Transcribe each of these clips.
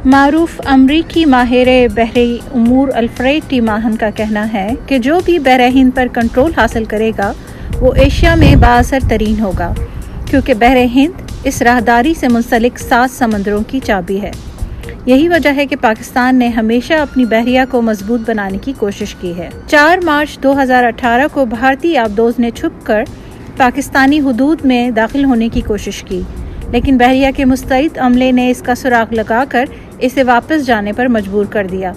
معروف امریکی ماہر بحری امور الفریڈ ٹی ماہن کا کہنا ہے کہ جو بھی بحر ہند پر کنٹرول حاصل کرے گا وہ ایشیا میں بااثر ترین ہوگا، کیونکہ بحر ہند اس راہداری سے منسلک 7 سمندروں کی چابی ہے۔ یہی وجہ ہے کہ پاکستان نے ہمیشہ اپنی بحریہ کو مضبوط بنانے کی کوشش کی ہے۔ 4 مارچ 2018 کو بھارتی آبدوز نے چھپ کر پاکستانی حدود میں داخل ہونے کی کوشش کی، لیکن بحریہ کے مستعد عملے نے اس کا سراغ لگا کر اسے واپس جانے پر مجبور کر دیا۔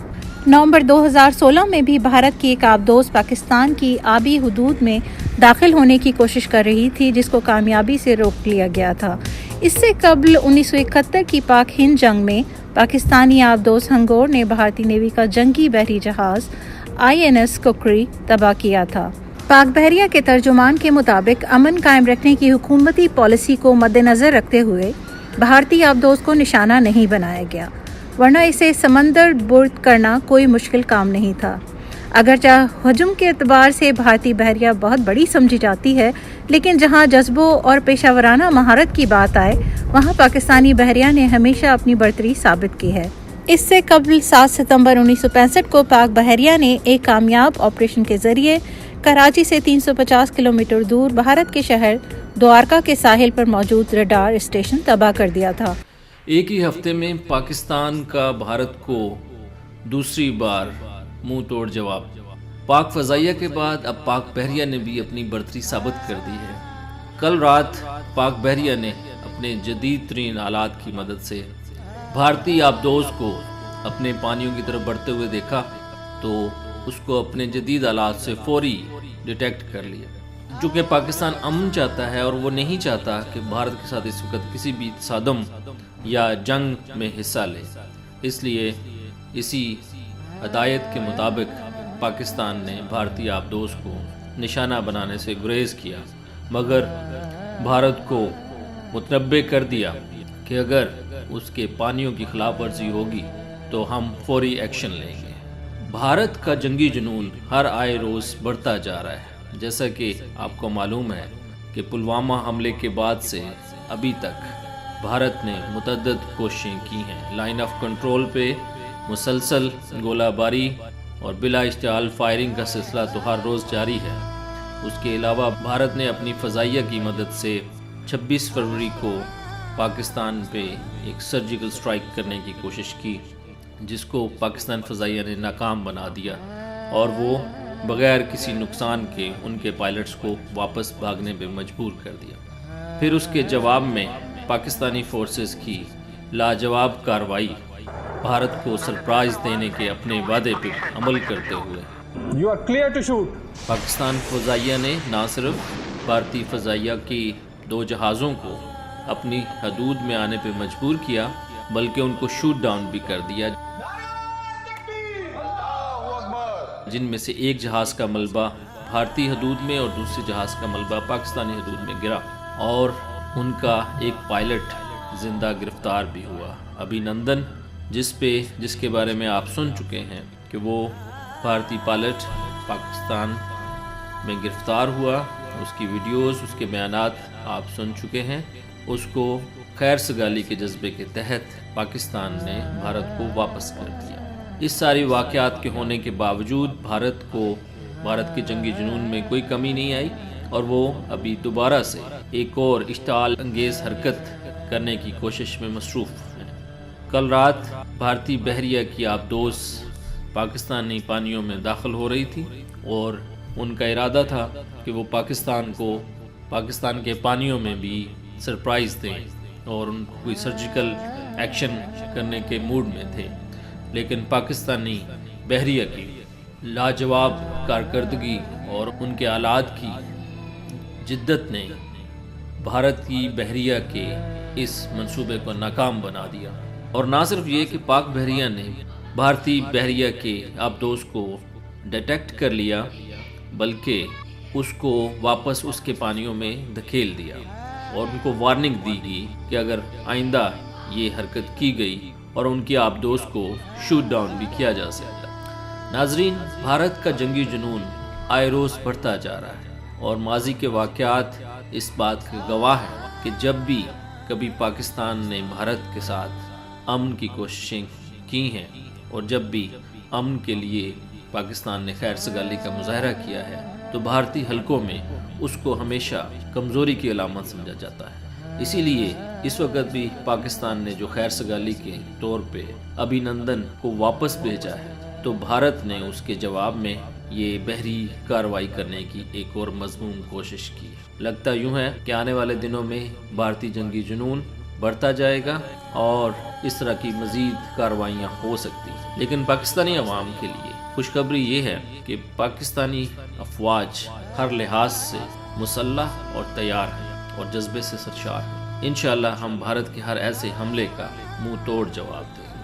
نومبر 2016 میں بھی بھارت کی ایک آبدوز پاکستان کی آبی حدود میں داخل ہونے کی کوشش کر رہی تھی، جس کو کامیابی سے روک لیا گیا تھا۔ اس سے قبل 1971 کی پاک ہند جنگ میں پاکستانی آبدوز ہنگور نے بھارتی نیوی کا جنگی بحری جہاز INS کوکری تباہ کیا تھا۔ پاک بحریہ کے ترجمان کے مطابق امن قائم رکھنے کی حکومتی پالیسی کو مد نظر رکھتے ہوئے بھارتی آبدوز کو نشانہ نہیں بنایا گیا، ورنہ اسے سمندر برد کرنا کوئی مشکل کام نہیں تھا۔ اگرچہ حجم کے اعتبار سے بھارتی بحریہ بہت بڑی سمجھی جاتی ہے، لیکن جہاں جذبوں اور پیشہ ورانہ مہارت کی بات آئے وہاں پاکستانی بحریہ نے ہمیشہ اپنی برتری ثابت کی ہے۔ اس سے قبل 7 ستمبر 1965 کو پاک بحریہ نے ایک کامیاب آپریشن کے ذریعے کراچی سے 350 کلومیٹر دور بھارت کے شہر دوارکا کے ساحل پر موجود ریڈار اسٹیشن تباہ کر دیا تھا۔ ایک ہی ہفتے میں پاکستان کا بھارت کو دوسری بار منہ توڑ جواب۔ پاک فضائیہ کے بعد اب پاک بحریہ نے بھی اپنی برتری ثابت کر دی ہے۔ کل رات پاک بحریہ نے اپنے جدید ترین آلات کی مدد سے بھارتی آبدوز کو اپنے پانیوں کی طرف بڑھتے ہوئے دیکھا تو اس کو اپنے جدید آلات سے فوری ڈیٹیکٹ کر لیا۔ چونکہ پاکستان امن چاہتا ہے اور وہ نہیں چاہتا کہ بھارت کے ساتھ اس وقت کسی بھی تصادم یا جنگ میں حصہ لے، اس لیے اسی ہدایت کے مطابق پاکستان نے بھارتی آبدوز کو نشانہ بنانے سے گریز کیا، مگر بھارت کو متنبع کر دیا کہ اگر اس کے پانیوں کی خلاف ورزی ہوگی تو ہم فوری ایکشن لیں گے۔ بھارت کا جنگی جنون ہر آئے روز بڑھتا جا رہا ہے۔ جیسا کہ آپ کو معلوم ہے کہ پلوامہ حملے کے بعد سے ابھی تک بھارت نے متعدد کوششیں کی ہیں۔ لائن آف کنٹرول پہ مسلسل گولہ باری اور بلا اشتعال فائرنگ کا سلسلہ تو ہر روز جاری ہے۔ اس کے علاوہ بھارت نے اپنی فضائیہ کی مدد سے 26 فروری کو پاکستان پہ ایک سرجیکل سٹرائک کرنے کی کوشش کی، جس کو پاکستان فضائیہ نے ناکام بنا دیا اور وہ بغیر کسی نقصان کے ان کے پائلٹس کو واپس بھاگنے پہ مجبور کر دیا۔ پھر اس کے جواب میں پاکستانی فورسز کی لاجواب کارروائی بھارت کو سرپرائز دینے کے اپنے وعدے پہ عمل کرتے ہوئے You are clear to shoot. Pakistan فضائیہ نے نہ صرف بھارتی فضائیہ کی 2 جہازوں کو اپنی حدود میں آنے پہ مجبور کیا بلکہ ان کو شوٹ ڈاؤن بھی کر دیا، جن میں سے ایک جہاز کا ملبہ بھارتی حدود میں اور دوسرے جہاز کا ملبہ پاکستانی حدود میں گرا اور ان کا ایک پائلٹ زندہ گرفتار بھی ہوا، ابھی نندن، جس کے بارے میں آپ سن چکے ہیں کہ وہ بھارتی پائلٹ پاکستان میں گرفتار ہوا۔ اس کی ویڈیوز، اس کے بیانات آپ سن چکے ہیں۔ اس کو خیر سگالی کے جذبے کے تحت پاکستان نے بھارت کو واپس کر دیا۔ اس ساری واقعات کے ہونے کے باوجود بھارت کے جنگی جنون میں کوئی کمی نہیں آئی اور وہ ابھی دوبارہ سے ایک اور اشتعال انگیز حرکت کرنے کی کوشش میں مصروف ہیں۔ کل رات بھارتی بحریہ کی آبدوز پاکستانی پانیوں میں داخل ہو رہی تھی اور ان کا ارادہ تھا کہ وہ پاکستان کے پانیوں میں بھی سرپرائز دیں اور ان کو کوئی سرجیکل ایکشن کرنے کے موڈ میں تھے، لیکن پاکستانی بحریہ کی لاجواب کارکردگی اور ان کے آلات کی جدت نے بھارت کی بحریہ کے اس منصوبے کو ناکام بنا دیا۔ اور نہ صرف یہ کہ پاک بحریہ نے بھارتی بحریہ کے آبدوز کو ڈیٹیکٹ کر لیا بلکہ اس کو واپس اس کے پانیوں میں دھکیل دیا اور ان کو وارننگ دی گئی کہ اگر آئندہ یہ حرکت کی گئی اور ان کی آبدوز کو شوٹ ڈاؤن بھی کیا جا سکتا۔ ناظرین، بھارت کا جنگی جنون آئے روز بڑھتا جا رہا ہے اور ماضی کے واقعات اس بات کے گواہ ہیں کہ جب بھی کبھی پاکستان نے بھارت کے ساتھ امن کی کوششیں کی ہیں، اور جب بھی امن کے لیے پاکستان نے خیر سگالی کا مظاہرہ کیا ہے تو بھارتی حلقوں میں اس کو ہمیشہ کمزوری کی علامت سمجھا جاتا ہے۔ اسی لیے اس وقت بھی پاکستان نے جو خیر سگالی کے طور پہ ابھی نندن کو واپس بھیجا ہے تو بھارت نے اس کے جواب میں یہ بحری کارروائی کرنے کی ایک اور مضمون کوشش کی۔ لگتا یوں ہے کہ آنے والے دنوں میں بھارتی جنگی جنون بڑھتا جائے گا اور اس طرح کی مزید کارروائیاں ہو سکتی ہیں، لیکن پاکستانی عوام کے لیے خوشخبری یہ ہے کہ پاکستانی افواج ہر لحاظ سے مسلح اور تیار ہیں اور جذبے سے سرشار ہیں۔ انشاءاللہ ہم بھارت کے ہر ایسے حملے کا منہ توڑ جواب دیں گے۔